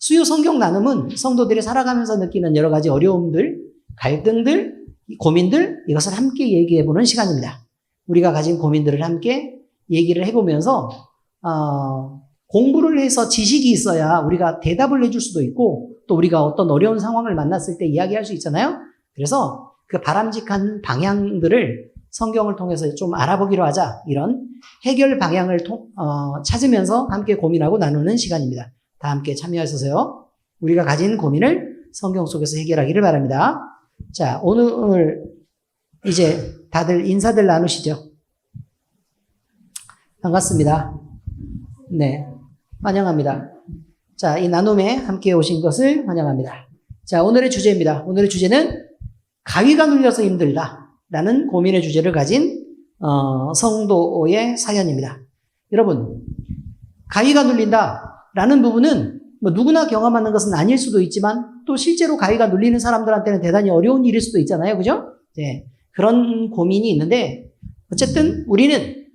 수요 성경 나눔은 성도들이 살아가면서 느끼는 여러 가지 어려움들, 갈등들, 고민들, 이것을 함께 얘기해보는 시간입니다. 우리가 가진 고민들을 함께 얘기를 해보면서 공부를 해서 지식이 있어야 우리가 대답을 해줄 수도 있고 또 우리가 어떤 어려운 상황을 만났을 때 이야기할 수 있잖아요. 그래서 그 바람직한 방향들을 성경을 통해서 좀 알아보기로 하자. 이런 해결 방향을 찾으면서 함께 고민하고 나누는 시간입니다. 다 함께 참여하셔서요. 우리가 가진 고민을 성경 속에서 해결하기를 바랍니다. 자, 오늘 이제 다들 인사들 나누시죠. 반갑습니다. 네, 환영합니다. 자, 이 나눔에 함께 오신 것을 환영합니다. 자, 오늘의 주제입니다. 오늘의 주제는 가위가 눌려서 힘들다 라는 고민의 주제를 가진 성도의 사연입니다. 여러분, 가위가 눌린다 라는 부분은 뭐 누구나 경험하는 것은 아닐 수도 있지만 또 실제로 가위가 눌리는 사람들한테는 대단히 어려운 일일 수도 있잖아요. 그죠? 네, 그런 고민이 있는데 어쨌든 우리는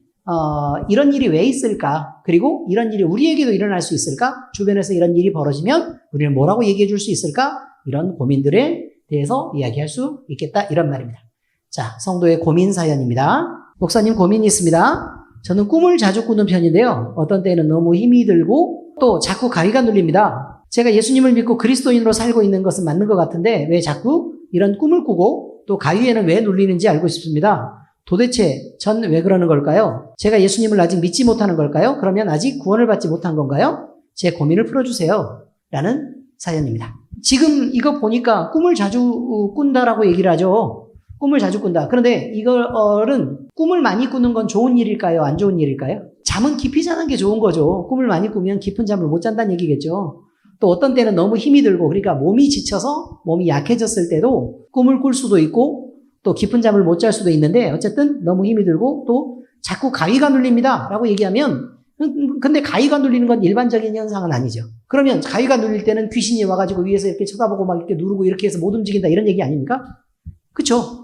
이런 일이 왜 있을까? 그리고 이런 일이 우리에게도 일어날 수 있을까? 주변에서 이런 일이 벌어지면 우리는 뭐라고 얘기해 줄 수 있을까? 이런 고민들에 대해서 이야기할 수 있겠다. 이런 말입니다. 자, 성도의 고민 사연입니다. 목사님 고민이 있습니다. 저는 꿈을 자주 꾸는 편인데요. 어떤 때는 너무 힘이 들고 또 자꾸 가위가 눌립니다. 제가 예수님을 믿고 그리스도인으로 살고 있는 것은 맞는 것 같은데 왜 자꾸 이런 꿈을 꾸고 또 가위에는 왜 눌리는지 알고 싶습니다. 도대체 전 왜 그러는 걸까요? 제가 예수님을 아직 믿지 못하는 걸까요? 그러면 아직 구원을 받지 못한 건가요? 제 고민을 풀어주세요. 라는 사연입니다. 지금 이거 보니까 꿈을 자주 꾼다라고 얘기를 하죠. 꿈을 자주 꾼다. 그런데 이거는 꿈을 많이 꾸는 건 좋은 일일까요? 안 좋은 일일까요? 잠은 깊이 자는 게 좋은 거죠. 꿈을 많이 꾸면 깊은 잠을 못 잔다는 얘기겠죠. 또 어떤 때는 너무 힘이 들고 그러니까 몸이 지쳐서 몸이 약해졌을 때도 꿈을 꿀 수도 있고 또 깊은 잠을 못 잘 수도 있는데 어쨌든 너무 힘이 들고 또 자꾸 가위가 눌립니다 라고 얘기하면 근데 가위가 눌리는 건 일반적인 현상은 아니죠. 그러면 가위가 눌릴 때는 귀신이 와가지고 위에서 이렇게 쳐다보고 막 이렇게 누르고 이렇게 해서 못 움직인다 이런 얘기 아닙니까? 그쵸?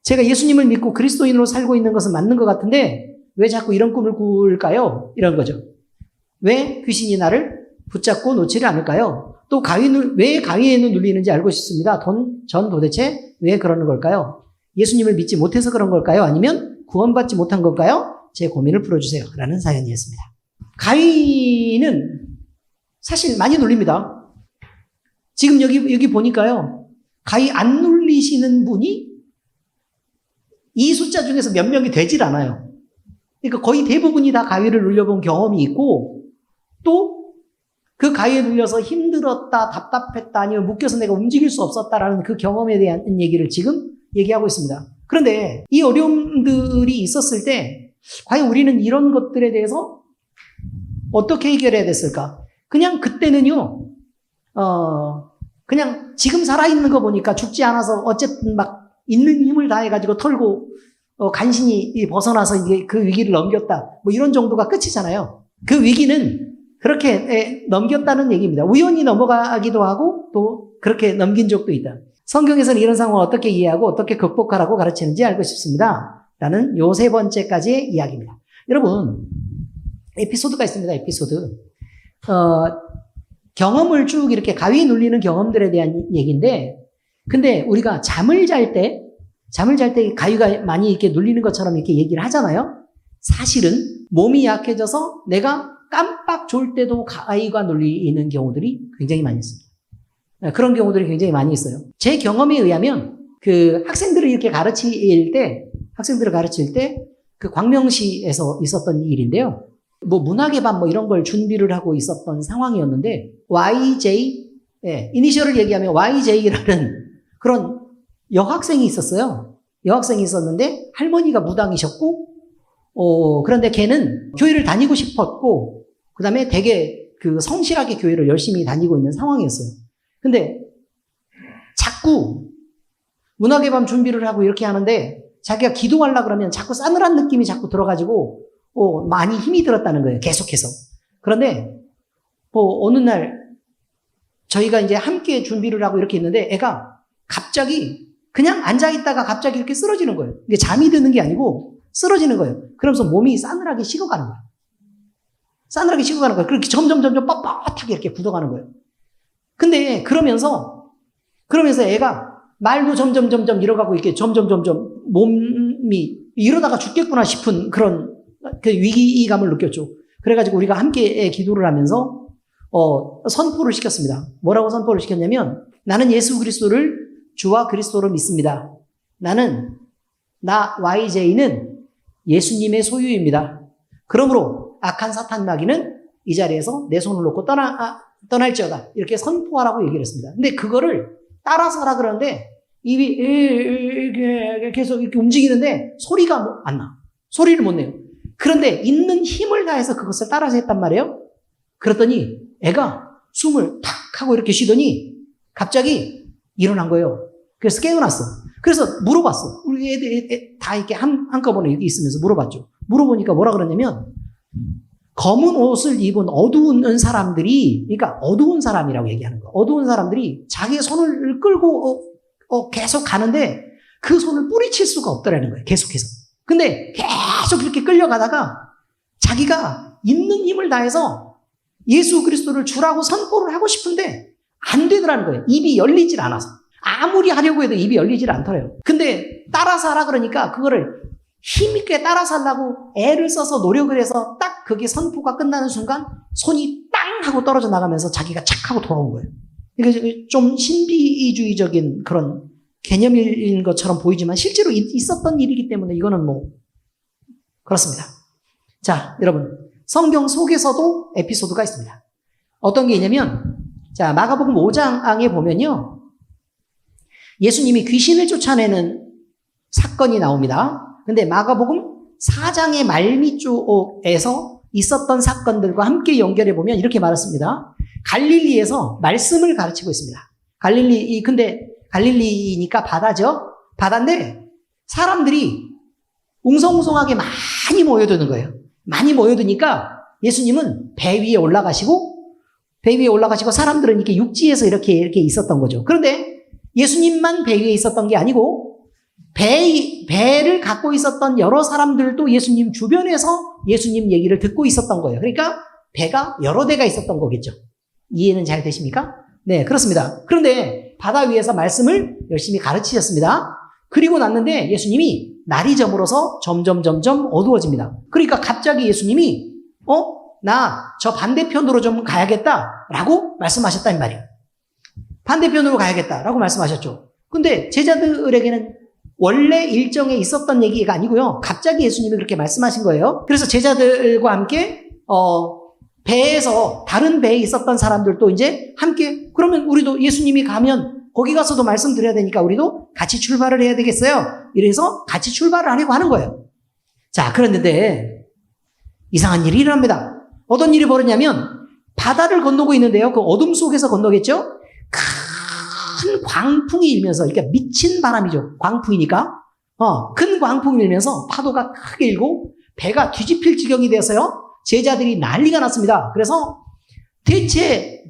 제가 예수님을 믿고 그리스도인으로 살고 있는 것은 맞는 것 같은데 왜 자꾸 이런 꿈을 꿀까요? 이런 거죠. 왜 귀신이 나를 붙잡고 놓지를 않을까요? 또 왜 가위에는 눌리는지 알고 싶습니다. 전 도대체 왜 그러는 걸까요? 예수님을 믿지 못해서 그런 걸까요? 아니면 구원받지 못한 걸까요? 제 고민을 풀어주세요. 라는 사연이었습니다. 가위는 사실 많이 눌립니다. 지금 여기 보니까요. 가위 안 눌리시는 분이 이 숫자 중에서 몇 명이 되질 않아요. 그러니까 거의 대부분이 다 가위를 눌려본 경험이 있고 또 그 가위에 눌려서 힘들었다, 답답했다, 아니면 묶여서 내가 움직일 수 없었다라는 그 경험에 대한 얘기를 지금 얘기하고 있습니다. 그런데 이 어려움들이 있었을 때 과연 우리는 이런 것들에 대해서 어떻게 해결해야 됐을까? 그냥 그때는요, 그냥 지금 살아있는 거 보니까 죽지 않아서 어쨌든 막 있는 힘을 다해가지고 털고 간신히 벗어나서 이제 그 위기를 넘겼다. 뭐 이런 정도가 끝이잖아요. 그 위기는 그렇게 넘겼다는 얘기입니다. 우연히 넘어가기도 하고 또 그렇게 넘긴 적도 있다. 성경에서는 이런 상황을 어떻게 이해하고 어떻게 극복하라고 가르치는지 알고 싶습니다. 라는 요 3번째까지의 이야기입니다. 여러분, 에피소드가 있습니다. 에피소드. 경험을 쭉 이렇게 가위에 눌리는 경험들에 대한 얘기인데 근데 우리가 잠을 잘 때 가위가 많이 이렇게 눌리는 것처럼 이렇게 얘기를 하잖아요. 사실은 몸이 약해져서 내가 깜빡 졸 때도 가위가 눌리는 경우들이 굉장히 많이 있습니다. 그런 경우들이 굉장히 많이 있어요. 제 경험에 의하면 그 학생들을 이렇게 가르칠 때 그 광명시에서 있었던 일인데요. 뭐 문학의 밤 뭐 이런 걸 준비를 하고 있었던 상황이었는데 YJ, 이니셜을 얘기하면 YJ라는 그런 여학생이 있었어요. 여학생이 있었는데 할머니가 무당이셨고 그런데 걔는 교회를 다니고 싶었고 그 다음에 되게 그 성실하게 교회를 열심히 다니고 있는 상황이었어요. 근데 자꾸 문학의 밤 준비를 하고 이렇게 하는데 자기가 기도하려고 그러면 자꾸 싸늘한 느낌이 자꾸 들어가지고 많이 힘이 들었다는 거예요. 계속해서. 그런데 어느 날 저희가 이제 함께 준비를 하고 이렇게 있는데 애가 갑자기 그냥 앉아있다가 갑자기 이렇게 쓰러지는 거예요. 이게 잠이 드는 게 아니고 쓰러지는 거예요. 그러면서 몸이 싸늘하게 식어가는 거예요. 싸늘하게 식어가는 거예요. 그렇게 점점 뻣뻣하게 이렇게 굳어가는 거예요. 근데 그러면서 애가 말도 점점 잃어가고 이렇게 점점 몸이 이러다가 죽겠구나 싶은 그런 그 위기감을 느꼈죠. 그래가지고 우리가 함께 기도를 하면서 선포를 시켰습니다. 뭐라고 선포를 시켰냐면 나는 예수 그리스도를 주와 그리스도로 믿습니다. 나 YJ는 예수님의 소유입니다. 그러므로 악한 사탄 마귀는 이 자리에서 내 손을 놓고 떠날지어다. 이렇게 선포하라고 얘기를 했습니다. 근데 그거를 따라서 하라 그러는데 입이 계속 이렇게 움직이는데 소리가 안 나. 소리를 못 내요. 그런데 있는 힘을 다해서 그것을 따라서 했단 말이에요. 그랬더니 애가 숨을 탁 하고 이렇게 쉬더니 갑자기 일어난 거예요. 그래서 깨어났어. 그래서 물어봤어. 우리 애들 다 이렇게 한꺼번에 여기 있으면서 물어봤죠. 물어보니까 뭐라 그러냐면 검은 옷을 입은 어두운 사람들이, 그러니까 어두운 사람이라고 얘기하는 거야. 어두운 사람들이 자기의 손을 끌고 계속 가는데 그 손을 뿌리칠 수가 없더라는 거예요. 계속해서. 근데 계속 이렇게 끌려가다가 자기가 있는 힘을 다해서 예수 그리스도를 주라고 선포를 하고 싶은데 안 되더라는 거예요. 입이 열리질 않아서. 아무리 하려고 해도 입이 열리질 않더래요. 근데 따라서 하라 그러니까 그거를 힘있게 따라서 하려고 애를 써서 노력을 해서 딱 그게 선포가 끝나는 순간 손이 땅 하고 떨어져 나가면서 자기가 착 하고 돌아온 거예요. 이게 좀 신비주의적인 그런 개념인 것처럼 보이지만 실제로 있었던 일이기 때문에 이거는 그렇습니다. 자, 여러분. 성경 속에서도 에피소드가 있습니다. 어떤 게 있냐면, 자, 마가복음 5장에 보면요. 예수님이 귀신을 쫓아내는 사건이 나옵니다. 근데 마가복음 4장의 말미 쪽에서 있었던 사건들과 함께 연결해 보면 이렇게 말했습니다. 갈릴리에서 말씀을 가르치고 있습니다. 근데 갈릴리니까 바다죠? 바다인데 사람들이 웅성웅성하게 많이 모여드는 거예요. 많이 모여드니까 예수님은 배 위에 올라가시고 사람들은 이렇게 육지에서 이렇게 있었던 거죠. 그런데 예수님만 배 위에 있었던 게 아니고 배를 갖고 있었던 여러 사람들도 예수님 주변에서 예수님 얘기를 듣고 있었던 거예요. 그러니까 배가 여러 대가 있었던 거겠죠. 이해는 잘 되십니까? 네, 그렇습니다. 그런데 바다 위에서 말씀을 열심히 가르치셨습니다. 그리고 났는데 예수님이 날이 저물어서 점점 어두워집니다. 그러니까 갑자기 예수님이 나 저 반대편으로 좀 가야겠다라고 말씀하셨단 말이에요. 반대편으로 가야겠다라고 말씀하셨죠. 근데 제자들에게는 원래 일정에 있었던 얘기가 아니고요. 갑자기 예수님이 그렇게 말씀하신 거예요. 그래서 제자들과 함께 배에서 다른 배에 있었던 사람들도 이제 함께 그러면 우리도 예수님이 가면 거기 가서도 말씀드려야 되니까 우리도 같이 출발을 해야 되겠어요. 이래서 같이 출발을 하려고 하는 거예요. 자, 그런데 이상한 일이 일어납니다. 어떤 일이 벌어졌냐면 바다를 건너고 있는데요. 그 어둠 속에서 건너겠죠? 큰 광풍이 일면서, 그러니까 미친 바람이죠. 광풍이니까. 큰 광풍이 일면서 파도가 크게 일고 배가 뒤집힐 지경이 돼서요. 제자들이 난리가 났습니다. 그래서 대체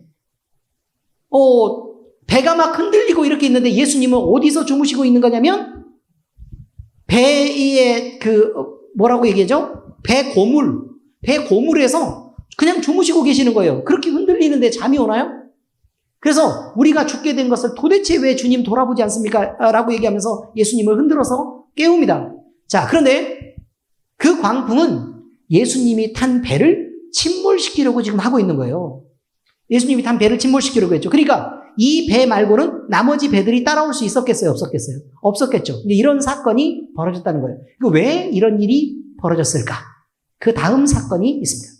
배가 막 흔들리고 이렇게 있는데 예수님은 어디서 주무시고 있는 거냐면 배의 뭐라고 얘기하죠? 배 고물에서 그냥 주무시고 계시는 거예요. 그렇게 흔들리는데 잠이 오나요? 그래서 우리가 죽게 된 것을 도대체 왜 주님 돌아보지 않습니까? 라고 얘기하면서 예수님을 흔들어서 깨웁니다. 자, 그런데 그 광풍은 예수님이 탄 배를 침몰시키려고 지금 하고 있는 거예요. 예수님이 탄 배를 침몰시키려고 했죠. 그러니까 이 배 말고는 나머지 배들이 따라올 수 있었겠어요? 없었겠어요? 없었겠죠. 근데 이런 사건이 벌어졌다는 거예요. 왜 이런 일이 벌어졌을까? 그 다음 사건이 있습니다.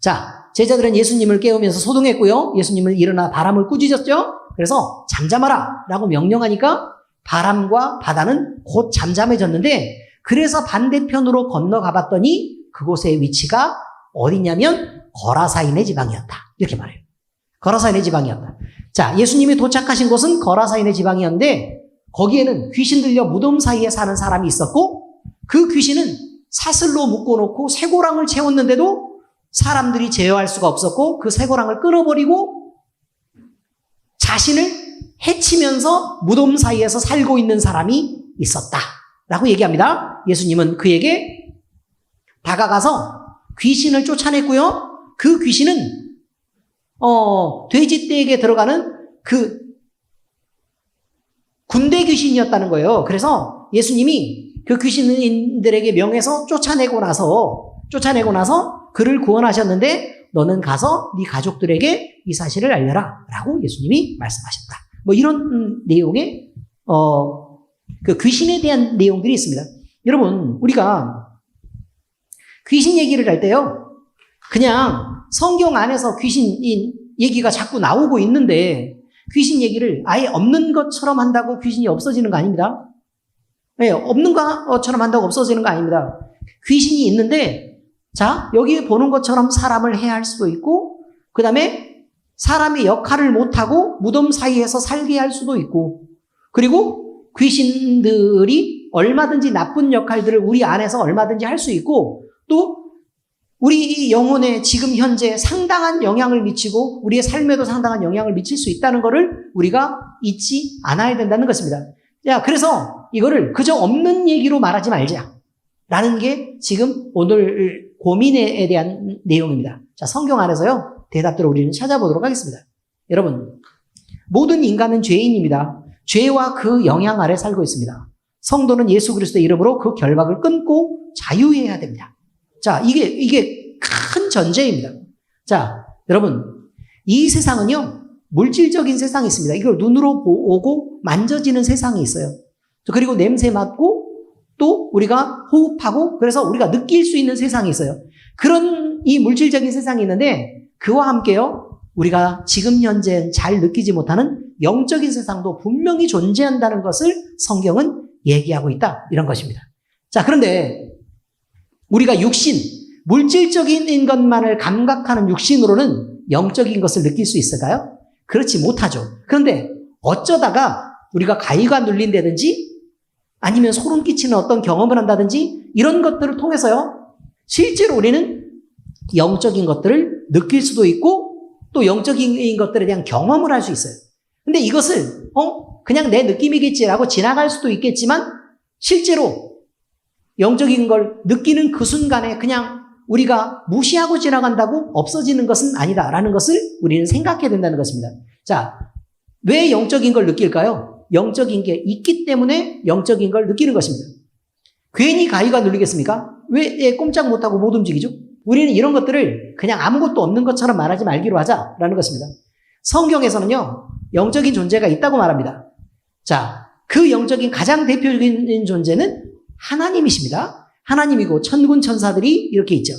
자, 제자들은 예수님을 깨우면서 소동했고요. 예수님은 일어나 바람을 꾸짖었죠. 그래서 잠잠하라 라고 명령하니까 바람과 바다는 곧 잠잠해졌는데 그래서 반대편으로 건너가 봤더니 그곳의 위치가 어디냐면 거라사인의 지방이었다. 이렇게 말해요. 거라사인의 지방이었다. 자, 예수님이 도착하신 곳은 거라사인의 지방이었는데 거기에는 귀신 들려 무덤 사이에 사는 사람이 있었고 그 귀신은 사슬로 묶어놓고 쇠고랑을 채웠는데도 사람들이 제어할 수가 없었고 그 쇠고랑을 끊어버리고 자신을 해치면서 무덤 사이에서 살고 있는 사람이 있었다. 라고 얘기합니다. 예수님은 그에게 다가가서 귀신을 쫓아냈고요. 그 귀신은 돼지떼에게 들어가는 그 군대 귀신이었다는 거예요. 그래서 예수님이 그 귀신들에게 명해서 쫓아내고 나서 그를 구원하셨는데 너는 가서 네 가족들에게 이 사실을 알려라 라고 예수님이 말씀하셨다. 뭐 이런 내용의 그 귀신에 대한 내용들이 있습니다. 여러분, 우리가 귀신 얘기를 할 때요, 그냥 성경 안에서 귀신 얘기가 자꾸 나오고 있는데 귀신 얘기를 아예 없는 것처럼 한다고 귀신이 없어지는 거 아닙니다. 네, 없는 것처럼 한다고 없어지는 거 아닙니다. 귀신이 있는데, 자, 여기 보는 것처럼 사람을 해할 수도 있고, 그 다음에 사람의 역할을 못하고 무덤 사이에서 살게 할 수도 있고, 그리고 귀신들이 얼마든지 나쁜 역할들을 우리 안에서 얼마든지 할 수 있고, 또 우리 영혼에 지금 현재 상당한 영향을 미치고 우리의 삶에도 상당한 영향을 미칠 수 있다는 것을 우리가 잊지 않아야 된다는 것입니다. 자, 그래서 이거를 그저 없는 얘기로 말하지 말자라는 게 지금 오늘 고민에 대한 내용입니다. 자, 성경 안에서요, 대답들을 우리는 찾아보도록 하겠습니다. 여러분, 모든 인간은 죄인입니다. 죄와 그 영향 아래 살고 있습니다. 성도는 예수 그리스도의 이름으로 그 결박을 끊고 자유해야 됩니다. 자, 이게 큰 전제입니다. 자, 여러분, 이 세상은요, 물질적인 세상이 있습니다. 이걸 눈으로 보고 만져지는 세상이 있어요. 그리고 냄새 맡고 또 우리가 호흡하고 그래서 우리가 느낄 수 있는 세상이 있어요. 그런 이 물질적인 세상이 있는데 그와 함께요, 우리가 지금 현재 잘 느끼지 못하는 영적인 세상도 분명히 존재한다는 것을 성경은 얘기하고 있다. 이런 것입니다. 자, 그런데 우리가 육신, 물질적인 것만을 감각하는 육신으로는 영적인 것을 느낄 수 있을까요? 그렇지 못하죠. 그런데 어쩌다가 우리가 가위가 눌린다든지 아니면 소름 끼치는 어떤 경험을 한다든지 이런 것들을 통해서요, 실제로 우리는 영적인 것들을 느낄 수도 있고 또 영적인 것들에 대한 경험을 할 수 있어요. 근데 이것을 그냥 내 느낌이겠지라고 지나갈 수도 있겠지만 실제로 영적인 걸 느끼는 그 순간에 그냥 우리가 무시하고 지나간다고 없어지는 것은 아니다라는 것을 우리는 생각해야 된다는 것입니다. 자, 왜 영적인 걸 느낄까요? 영적인 게 있기 때문에 영적인 걸 느끼는 것입니다. 괜히 가위가 눌리겠습니까? 왜 꼼짝 못하고 못 움직이죠? 우리는 이런 것들을 그냥 아무것도 없는 것처럼 말하지 말기로 하자라는 것입니다. 성경에서는요, 영적인 존재가 있다고 말합니다. 자, 그 영적인 가장 대표적인 존재는 하나님이십니다. 하나님이고 천군 천사들이 이렇게 있죠.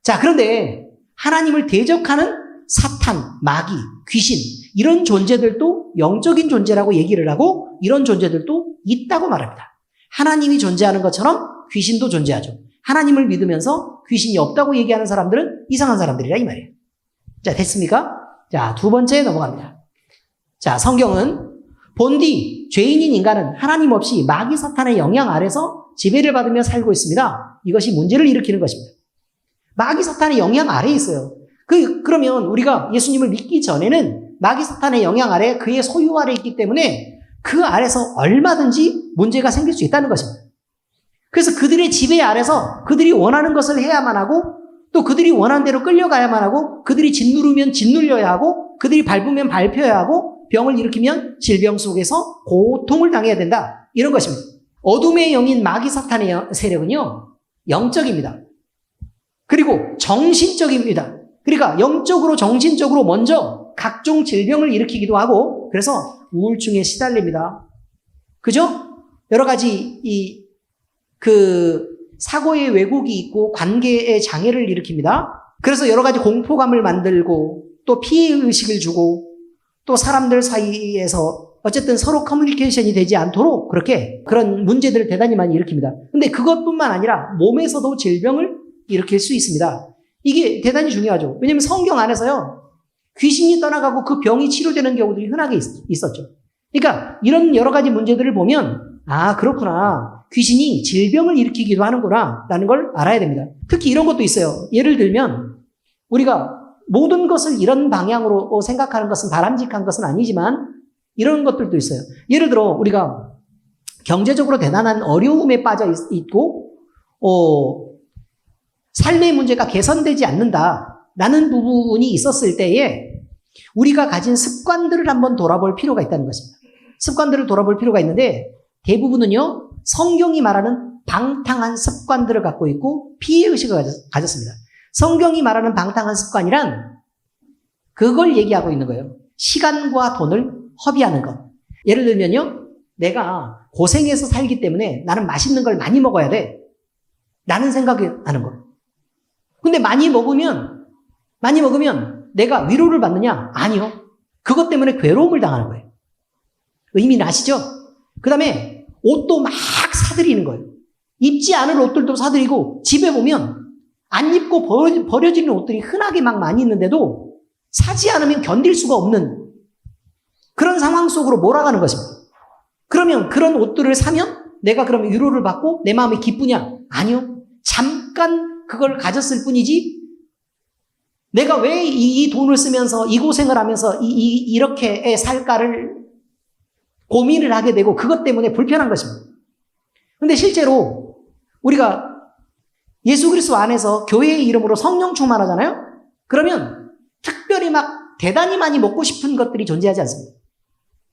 자, 그런데 하나님을 대적하는 사탄, 마귀, 귀신 이런 존재들도 영적인 존재라고 얘기를 하고 이런 존재들도 있다고 말합니다. 하나님이 존재하는 것처럼 귀신도 존재하죠. 하나님을 믿으면서 귀신이 없다고 얘기하는 사람들은 이상한 사람들이라 이 말이에요. 자, 됐습니까? 자, 두 번째 넘어갑니다. 자, 성경은 본디 죄인인 인간은 하나님 없이 마귀 사탄의 영향 아래서 지배를 받으며 살고 있습니다. 이것이 문제를 일으키는 것입니다. 마귀 사탄의 영향 아래에 있어요. 그러면 우리가 예수님을 믿기 전에는 마귀 사탄의 영향 아래 그의 소유 아래 있기 때문에 그 아래서 얼마든지 문제가 생길 수 있다는 것입니다. 그래서 그들의 지배 아래서 그들이 원하는 것을 해야만 하고 또 그들이 원하는 대로 끌려가야만 하고 그들이 짓누르면 짓눌려야 하고 그들이 밟으면 밟혀야 하고 병을 일으키면 질병 속에서 고통을 당해야 된다. 이런 것입니다. 어둠의 영인 마귀 사탄의 세력은요, 영적입니다. 그리고 정신적입니다. 그러니까 영적으로 정신적으로 먼저 각종 질병을 일으키기도 하고 그래서 우울증에 시달립니다. 그죠? 여러 가지 사고의 왜곡이 있고 관계의 장애를 일으킵니다. 그래서 여러 가지 공포감을 만들고 또 피해의식을 주고 또 사람들 사이에서 어쨌든 서로 커뮤니케이션이 되지 않도록 그런 문제들을 대단히 많이 일으킵니다. 근데 그것뿐만 아니라 몸에서도 질병을 일으킬 수 있습니다. 이게 대단히 중요하죠. 왜냐하면 성경 안에서요, 귀신이 떠나가고 그 병이 치료되는 경우들이 흔하게 있었죠. 그러니까 이런 여러 가지 문제들을 보면 아, 그렇구나. 귀신이 질병을 일으키기도 하는구나 라는 걸 알아야 됩니다. 특히 이런 것도 있어요. 예를 들면 우리가 모든 것을 이런 방향으로 생각하는 것은 바람직한 것은 아니지만 이런 것들도 있어요. 예를 들어 우리가 경제적으로 대단한 어려움에 빠져 있고 삶의 문제가 개선되지 않는다라는 부분이 있었을 때에 우리가 가진 습관들을 한번 돌아볼 필요가 있다는 것입니다. 습관들을 돌아볼 필요가 있는데 대부분은요, 성경이 말하는 방탕한 습관들을 갖고 있고 피해의식을 가졌습니다. 성경이 말하는 방탕한 습관이란 그걸 얘기하고 있는 거예요. 시간과 돈을 허비하는 것. 예를 들면요, 내가 고생해서 살기 때문에 나는 맛있는 걸 많이 먹어야 돼. 라는 생각이 하는 거. 근데 많이 먹으면 내가 위로를 받느냐? 아니요. 그것 때문에 괴로움을 당하는 거예요. 의미는 아시죠? 그 다음에 옷도 막 사들이는 거예요. 입지 않을 옷들도 사들이고 집에 보면 안 입고 버려지는 옷들이 흔하게 막 많이 있는데도 사지 않으면 견딜 수가 없는 그런 상황 속으로 몰아가는 것입니다. 그러면 그런 옷들을 사면 내가 그러면 위로를 받고 내 마음이 기쁘냐? 아니요. 잠깐 그걸 가졌을 뿐이지 내가 왜 이 돈을 쓰면서 이 고생을 하면서 이렇게 살까를 고민을 하게 되고 그것 때문에 불편한 것입니다. 근데 실제로 우리가 예수 그리스도 안에서 교회의 이름으로 성령 충만하잖아요? 그러면 특별히 막 대단히 많이 먹고 싶은 것들이 존재하지 않습니다.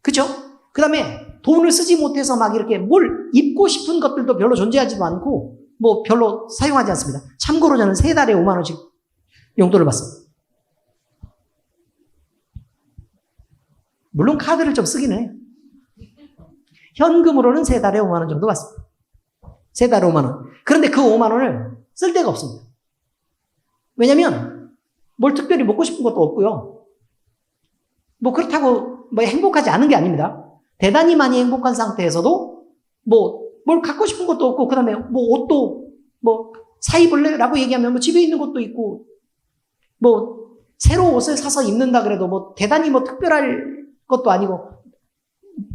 그죠? 그 다음에 돈을 쓰지 못해서 막 이렇게 뭘 입고 싶은 것들도 별로 존재하지도 않고 뭐 별로 사용하지 않습니다. 참고로 저는 3달에 5만 원씩 용돈을 받습니다. 물론 카드를 좀 쓰기는 해요. 현금으로는 3달에 5만 원 정도 받습니다. 3달에 5만 원. 그런데 그 5만 원을 쓸 데가 없습니다. 왜냐면 뭘 특별히 먹고 싶은 것도 없고요. 뭐 그렇다고 뭐 행복하지 않은 게 아닙니다. 대단히 많이 행복한 상태에서도 뭐 뭘 갖고 싶은 것도 없고 그다음에 뭐 옷도 뭐 사 입을래? 라고 얘기하면 뭐 집에 있는 것도 있고 뭐 새로 옷을 사서 입는다 그래도 뭐 대단히 뭐 특별할 것도 아니고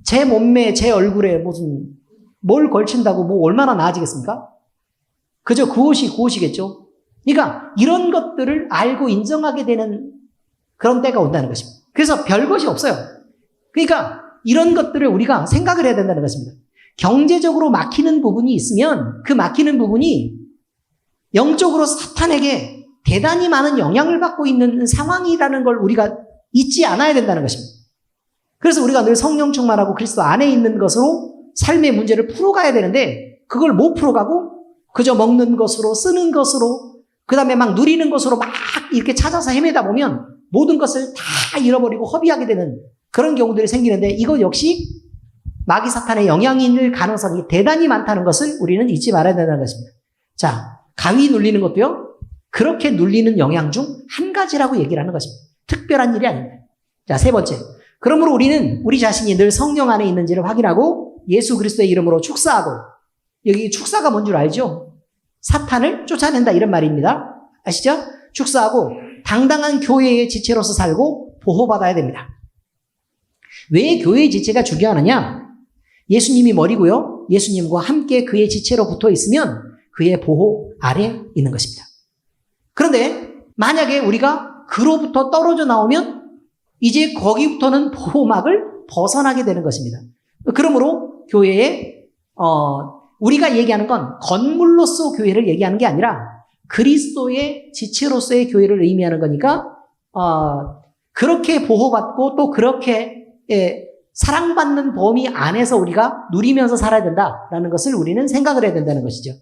제 몸매, 제 얼굴에 무슨 뭘 걸친다고 뭐 얼마나 나아지겠습니까? 그저 그 옷이겠죠. 그러니까 이런 것들을 알고 인정하게 되는 그런 때가 온다는 것입니다. 그래서 별것이 없어요. 그러니까 이런 것들을 우리가 생각을 해야 된다는 것입니다. 경제적으로 막히는 부분이 있으면 그 막히는 부분이 영적으로 사탄에게 대단히 많은 영향을 받고 있는 상황이라는 걸 우리가 잊지 않아야 된다는 것입니다. 그래서 우리가 늘 성령 충만하고 그리스도 안에 있는 것으로 삶의 문제를 풀어가야 되는데 그걸 못 풀어가고 그저 먹는 것으로 쓰는 것으로 그 다음에 막 누리는 것으로 막 이렇게 찾아서 헤매다 보면 모든 것을 다 잃어버리고 허비하게 되는 그런 경우들이 생기는데 이것 역시 마귀 사탄의 영향일 가능성이 대단히 많다는 것을 우리는 잊지 말아야 된다는 것입니다. 자, 가위 눌리는 것도요. 그렇게 눌리는 영향 중 한 가지라고 얘기를 하는 것입니다. 특별한 일이 아닙니다. 자, 3번째. 그러므로 우리는 우리 자신이 늘 성령 안에 있는지를 확인하고 예수 그리스도의 이름으로 축사하고 여기 축사가 뭔 줄 알죠? 사탄을 쫓아낸다 이런 말입니다. 아시죠? 축사하고 당당한 교회의 지체로서 살고 보호받아야 됩니다. 왜 교회의 지체가 중요하느냐? 예수님이 머리고요. 예수님과 함께 그의 지체로 붙어 있으면 그의 보호 아래 있는 것입니다. 그런데 만약에 우리가 그로부터 떨어져 나오면 이제 거기부터는 보호막을 벗어나게 되는 것입니다. 그러므로 교회에 우리가 얘기하는 건 건물로서 교회를 얘기하는 게 아니라 그리스도의 지체로서의 교회를 의미하는 거니까 그렇게 보호받고 또 그렇게 사랑받는 범위 안에서 우리가 누리면서 살아야 된다라는 것을 우리는 생각을 해야 된다는 것이죠.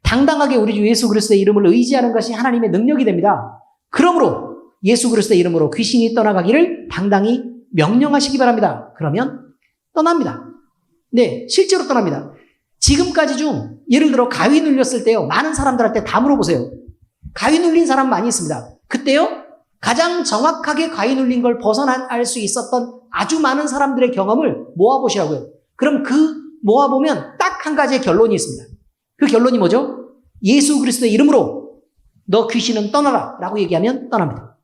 당당하게 우리 주 예수 그리스도의 이름을 의지하는 것이 하나님의 능력이 됩니다. 그러므로 예수 그리스도의 이름으로 귀신이 떠나가기를 당당히 명령하시기 바랍니다. 그러면 떠납니다. 네, 실제로 떠납니다. 지금까지 중 예를 들어 가위 눌렸을 때요. 많은 사람들한테 다 물어보세요. 가위 눌린 사람 많이 있습니다. 그때요. 가장 정확하게 가위 눌린 걸 벗어날 수 있었던 아주 많은 사람들의 경험을 모아보시라고요. 그럼 그 모아보면 딱 한 가지의 결론이 있습니다. 그 결론이 뭐죠? 예수 그리스도의 이름으로 너 귀신은 떠나라 라고 얘기하면 떠납니다.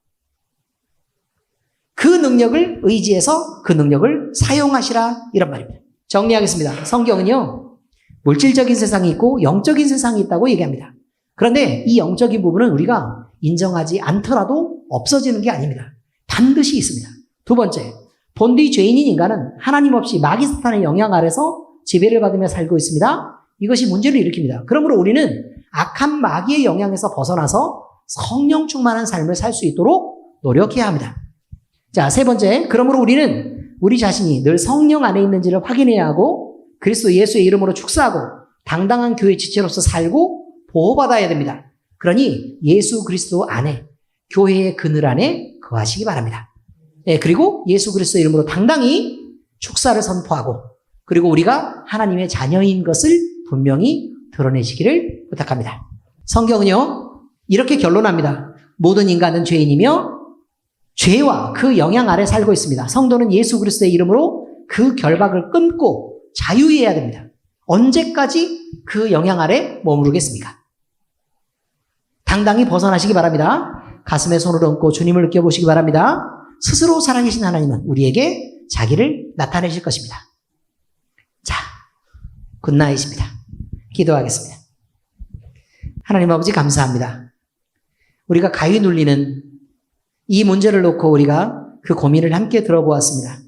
그 능력을 의지해서 그 능력을 사용하시라 이런 말입니다. 정리하겠습니다. 성경은요. 물질적인 세상이 있고 영적인 세상이 있다고 얘기합니다. 그런데 이 영적인 부분은 우리가 인정하지 않더라도 없어지는 게 아닙니다. 반드시 있습니다. 2번째, 본디 죄인인 인간은 하나님 없이 마귀 사탄의 영향 아래서 지배를 받으며 살고 있습니다. 이것이 문제를 일으킵니다. 그러므로 우리는 악한 마귀의 영향에서 벗어나서 성령 충만한 삶을 살 수 있도록 노력해야 합니다. 자, 세 번째. 그러므로 우리는 우리 자신이 늘 성령 안에 있는지를 확인해야 하고 그리스도 예수의 이름으로 축사하고 당당한 교회 지체로서 살고 보호받아야 됩니다. 그러니 예수 그리스도 안에 교회의 그늘 안에 거하시기 바랍니다. 예, 그리고 예수 그리스도 이름으로 당당히 축사를 선포하고 그리고 우리가 하나님의 자녀인 것을 분명히 드러내시기를 부탁합니다. 성경은요, 이렇게 결론합니다. 모든 인간은 죄인이며 죄와 그 영향 아래 살고 있습니다. 성도는 예수 그리스도의 이름으로 그 결박을 끊고 자유해야 됩니다. 언제까지 그 영향 아래 머무르겠습니까? 당당히 벗어나시기 바랍니다. 가슴에 손을 얹고 주님을 느껴보시기 바랍니다. 스스로 살아계신 하나님은 우리에게 자기를 나타내실 것입니다. 자, 굿나잇입니다. 기도하겠습니다. 하나님 아버지 감사합니다. 우리가 가위 눌리는 이 문제를 놓고 우리가 그 고민을 함께 들어보았습니다.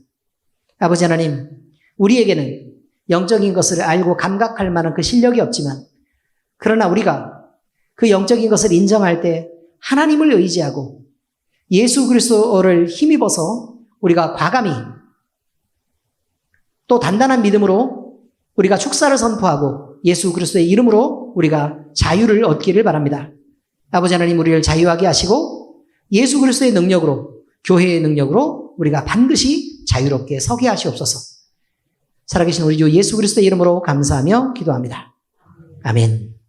아버지 하나님, 우리에게는 영적인 것을 알고 감각할 만한 그 실력이 없지만 그러나 우리가 그 영적인 것을 인정할 때 하나님을 의지하고 예수 그리스도를 힘입어서 우리가 과감히 또 단단한 믿음으로 우리가 축사를 선포하고 예수 그리스도의 이름으로 우리가 자유를 얻기를 바랍니다. 아버지 하나님, 우리를 자유하게 하시고 예수 그리스도의 능력으로, 교회의 능력으로 우리가 반드시 자유롭게 서게 하시옵소서. 살아계신 우리 주 예수 그리스도의 이름으로 감사하며 기도합니다. 아멘.